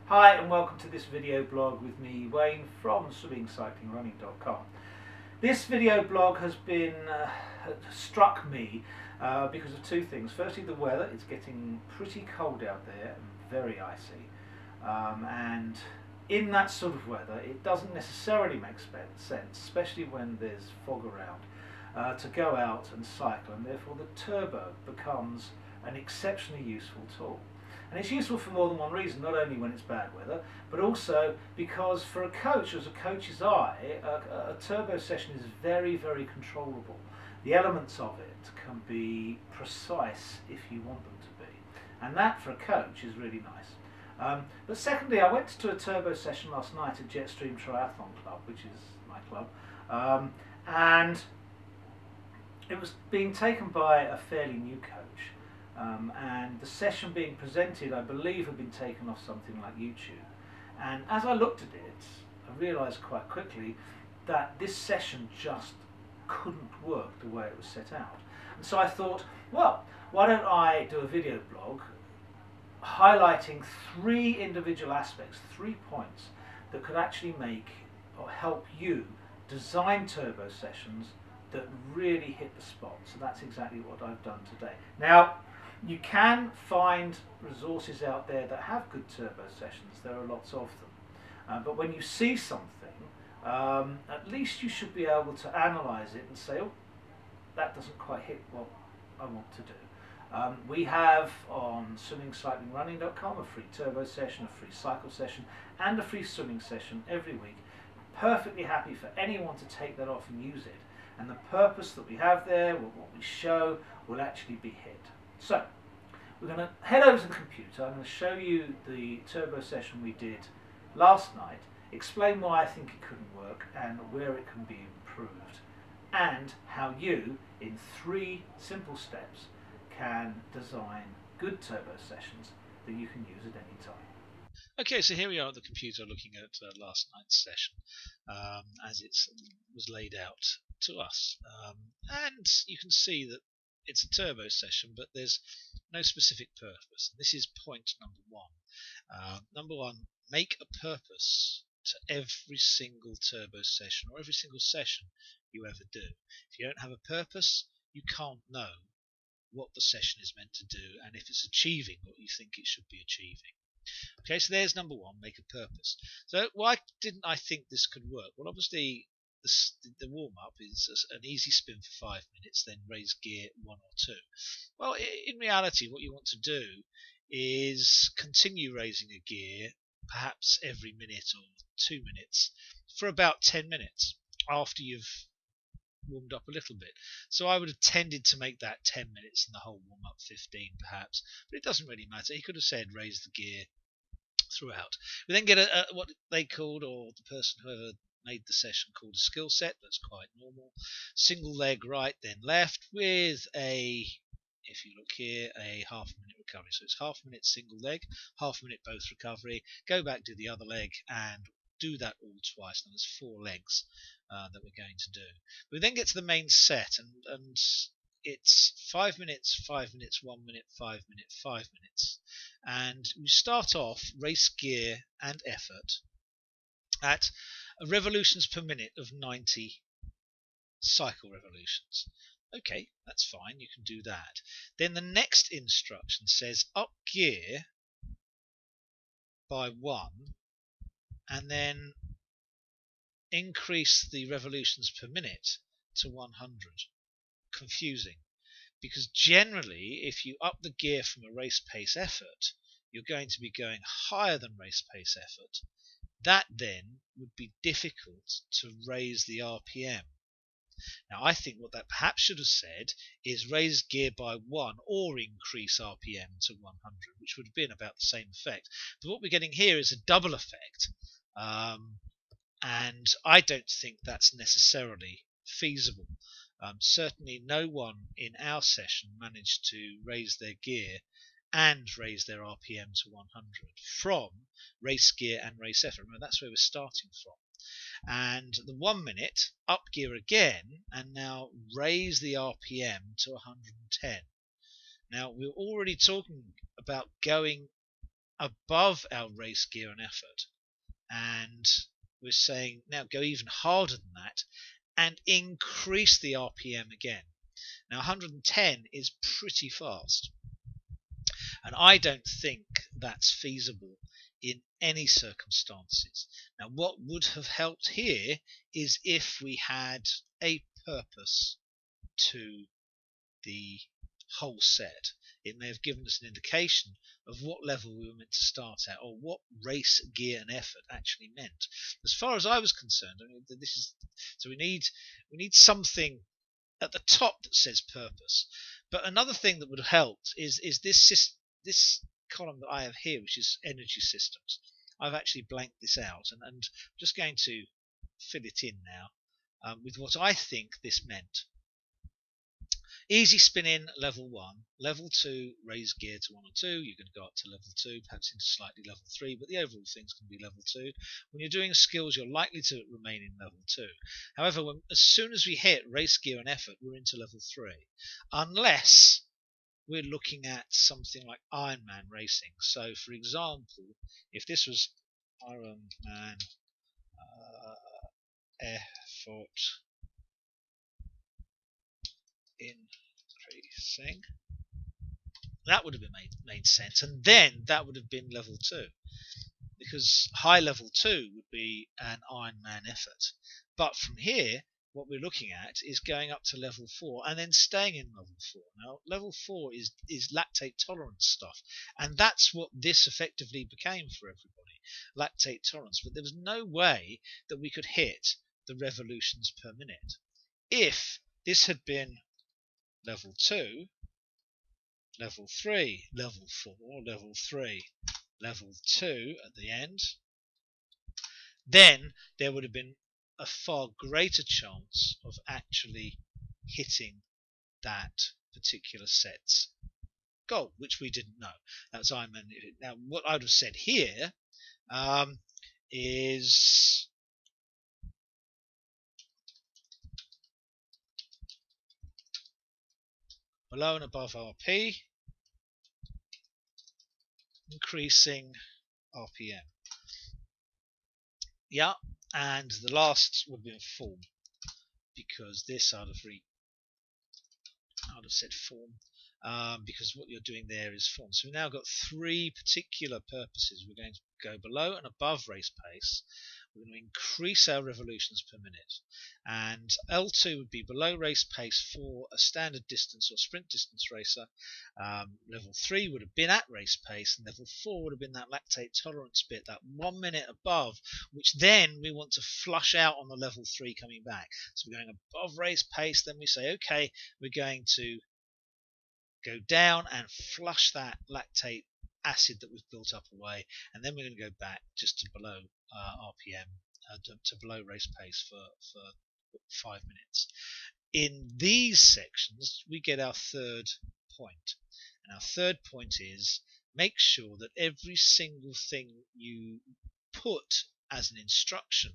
Hi and welcome to this video blog with me, Wayne, from swimmingcyclingrunning.com. This video blog has been struck me because of two things. Firstly, the weather. It's getting pretty cold out there and very icy, and in that sort of weather it doesn't necessarily make sense, especially when there's fog around, to go out and cycle, and therefore the turbo becomes an exceptionally useful tool. And it's useful for more than one reason, not only when it's bad weather, but also because for a coach, as a coach's eye, a turbo session is very, very controllable. The elements of it can be precise if you want them to be. And that, for a coach, is really nice. But secondly, I went to a turbo session last night at Jetstream Triathlon Club, which is my club, and it was being taken by a fairly new coach. And the session being presented, I believe, had been taken off something like YouTube. And as I looked at it, I realised quite quickly that this session just couldn't work the way it was set out. And so I thought, well, why don't I do a video blog highlighting three individual aspects, 3 points that could actually make or help you design turbo sessions that really hit the spot. So that's exactly what I've done today. Now, you can find resources out there that have good turbo sessions. There are lots of them. But when you see something, at least you should be able to analyse it and say, oh, that doesn't quite hit what I want to do. We have on swimmingcyclingrunning.com a free turbo session, a free cycle session, and a free swimming session every week. Perfectly happy for anyone to take that off and use it. And the purpose that we have there, what we show, will actually be hit. So, we're going to head over to the computer. I'm going to show you the turbo session we did last night, explain why I think it couldn't work and where it can be improved, and how you, in 3 simple steps, can design good turbo sessions that you can use at any time. Okay, so here we are at the computer looking at last night's session as it was laid out to us. And you can see that it's a turbo session, but there's no specific purpose. This is point number 1. Number 1, make a purpose to every single turbo session or every single session you ever do. If you don't have a purpose, you can't know what the session is meant to do and if it's achieving what you think it should be achieving. Okay, so there's number 1, make a purpose. So why didn't I think this could work? Well, obviously the warm-up is an easy spin for 5 minutes, then raise gear 1 or 2. Well, in reality, what you want to do is continue raising a gear, perhaps every minute or 2 minutes, for about 10 minutes after you've warmed up a little bit. So I would have tended to make that 10 minutes and the whole warm-up 15 perhaps, but it doesn't really matter. He could have said raise the gear throughout. We then get what they called, or the person whoever made the session called, a skill set. That's quite normal. Single leg right, then left, with a, if you look here, a half-minute recovery. So it's half-minute single leg, half-minute both recovery. Go back, do the other leg, and do that all twice. Now there's 4 legs that we're going to do. We then get to the main set, and it's 5 minutes, 5 minutes, 1 minute, 5 minute, 5 minutes. And we start off race gear and effort at revolutions per minute of 90 cycle revolutions. Okay, that's fine, you can do that. Then the next instruction says up gear by 1 and then increase the revolutions per minute to 100. Confusing, because generally if you up the gear from a race pace effort, you're going to be going higher than race pace effort. That then would be difficult to raise the RPM. Now I think what that perhaps should have said is raise gear by 1 or increase RPM to 100, which would have been about the same effect. But what we're getting here is a double effect, and I don't think that's necessarily feasible. Certainly no one in our session managed to raise their gear and raise their RPM to 100 from race gear and race effort. Remember, that's where we're starting from. And the 1 minute, up gear again, and now raise the RPM to 110. Now, we're already talking about going above our race gear and effort, and we're saying now go even harder than that and increase the RPM again. Now 110 is pretty fast, and I don't think that's feasible in any circumstances. Now what would have helped here is if we had a purpose to the whole set. It may have given us an indication of what level we were meant to start at, or what race gear and effort actually meant. As far as I was concerned, I mean, this is so we need something at the top that says purpose. But another thing that would have helped is this column that I have here, which is energy systems. I've actually blanked this out, and I'm just going to fill it in now with what I think this meant. Easy spin in level 1, level 2 raise gear to 1 or 2, you can go up to level 2, perhaps into slightly level 3, but the overall thing's going to be level 2. When you're doing skills, you're likely to remain in level 2. However, as soon as we hit race gear and effort, we're into level 3, unless we're looking at something like Ironman racing. So for example, if this was Ironman effort increasing, that would have been made sense, and then that would have been level 2, because high level 2 would be an Ironman effort. But from here, what we're looking at is going up to level 4 and then staying in level 4. Now level 4 is lactate tolerance stuff, and that's what this effectively became for everybody, lactate tolerance. But there was no way that we could hit the revolutions per minute. If this had been level 2, level 3, level 4, level 3, level 2 at the end, then there would have been a far greater chance of actually hitting that particular set's goal, which we didn't know. That's Ironman. Now, what I would have said here is below and above RP, increasing RPM. Yeah, and the last would be in form, because this I'd have said form, because what you're doing there is form. So we've now got 3 particular purposes. We're going to go below and above race pace. We're going to increase our revolutions per minute, and L2 would be below race pace for a standard distance or sprint distance racer. Level 3 would have been at race pace, and level 4 would have been that lactate tolerance bit, that 1 minute above, which then we want to flush out on the level 3 coming back. So we're going above race pace, then we say, okay, we're going to go down and flush that lactate acid that we've built up away, and then we're going to go back just to below RPM, to below race pace for 5 minutes. In these sections, we get our third point, and our third point is make sure that every single thing you put as an instruction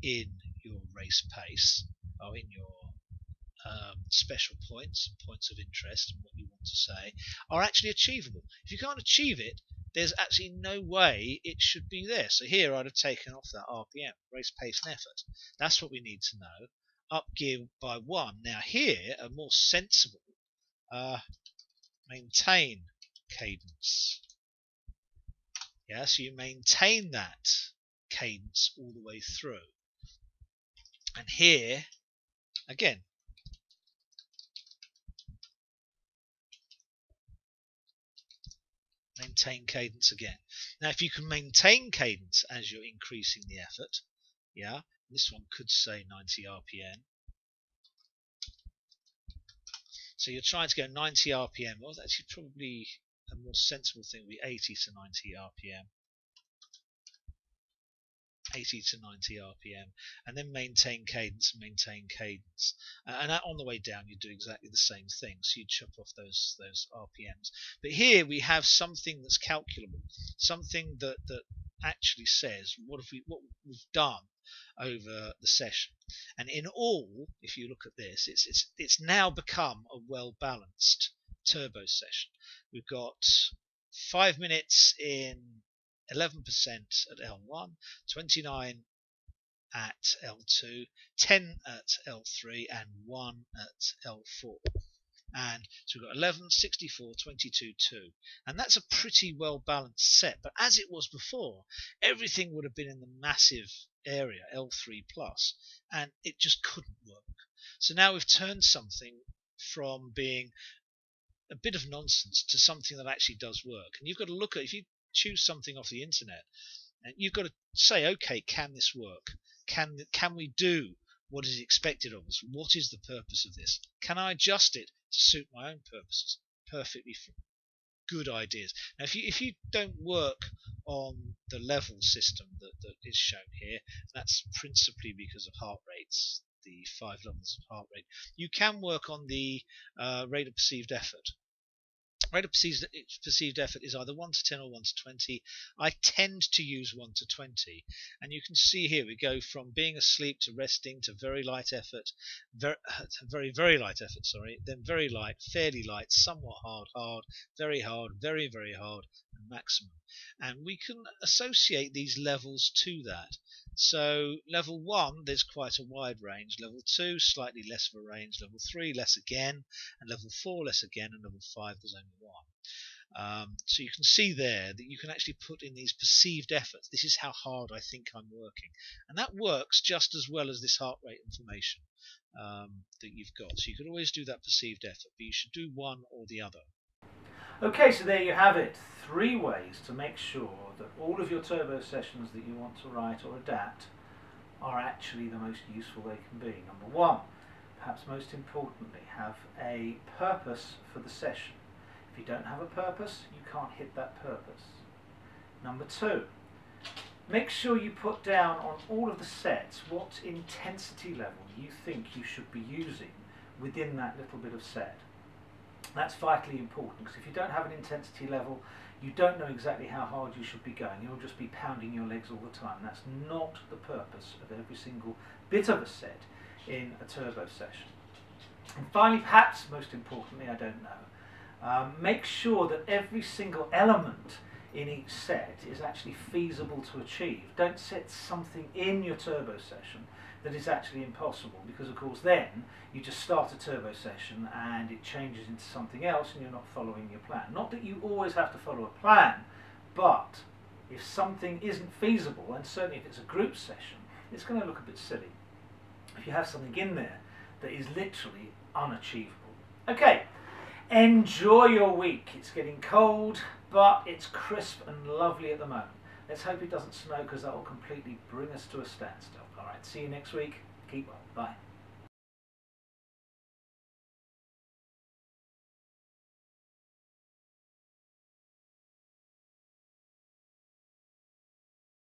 in your race pace, or in your special points of interest and what you want to say, are actually achievable. If you can't achieve it, there's actually no way it should be there. So here I'd have taken off that RPM, race pace and effort. That's what we need to know. Up gear by 1. Now here, a more sensible maintain cadence. Yeah, so you maintain that cadence all the way through. And here, again, maintain cadence again. Now, if you can maintain cadence as you're increasing the effort, yeah, this one could say 90 RPM. So you're trying to go 90 RPM. Well, that's actually probably a more sensible thing would be 80 to 90 RPM. 80 to 90 RPM, and then maintain cadence, and on the way down you do exactly the same thing, so you chop off those RPMs. But here we have something that's calculable, something that actually says what we've done over the session. And in all, if you look at this, it's now become a well balanced turbo session. We've got 5 minutes in 11% at L1, 29 at L2, 10 at L3, and 1 at L4. And so we've got 11, 64, 22, 2. And that's a pretty well balanced set. But as it was before, everything would have been in the massive area, L3 plus, and it just couldn't work. So now we've turned something from being a bit of nonsense to something that actually does work. And you've got to look at, if you choose something off the internet, and you've got to say, okay, can this work? Can we do what is expected of us? What is the purpose of this? Can I adjust it to suit my own purposes? Perfectly good ideas. Now, if you don't work on the level system that is shown here, that's principally because of heart rates, the 5 levels of heart rate. You can work on the rate of perceived effort. Rate of perceived effort is either 1 to 10 or 1 to 20. I tend to use 1 to 20. And you can see here we go from being asleep to resting to very light effort, very light effort, sorry, then very light, fairly light, somewhat hard, very hard, very hard, and maximum. And we can associate these levels to that. So level 1, there's quite a wide range. Level 2, slightly less of a range. Level 3, less again. And level 4, less again. And level 5, there's only 1. So you can see there that you can actually put in these perceived efforts. This is how hard I think I'm working. And that works just as well as this heart rate information that you've got. So you could always do that perceived effort, but you should do one or the other. Okay, so there you have it. 3 ways to make sure that all of your turbo sessions that you want to write or adapt are actually the most useful they can be. Number 1, perhaps most importantly, have a purpose for the session. If you don't have a purpose, you can't hit that purpose. Number 2, make sure you put down on all of the sets what intensity level you think you should be using within that little bit of set. That's vitally important, because if you don't have an intensity level, you don't know exactly how hard you should be going. You'll just be pounding your legs all the time. That's not the purpose of every single bit of a set in a turbo session. And finally, perhaps most importantly, I don't know, make sure that every single element in each set is actually feasible to achieve. Don't set something in your turbo session that is actually impossible, because of course then you just start a turbo session and it changes into something else and you're not following your plan. Not that you always have to follow a plan, but if something isn't feasible, and certainly if it's a group session, it's going to look a bit silly if you have something in there that is literally unachievable. Okay, enjoy your week. It's getting cold, but it's crisp and lovely at the moment. Let's hope it doesn't snow, because that will completely bring us to a standstill. Alright, see you next week. Keep well. Bye.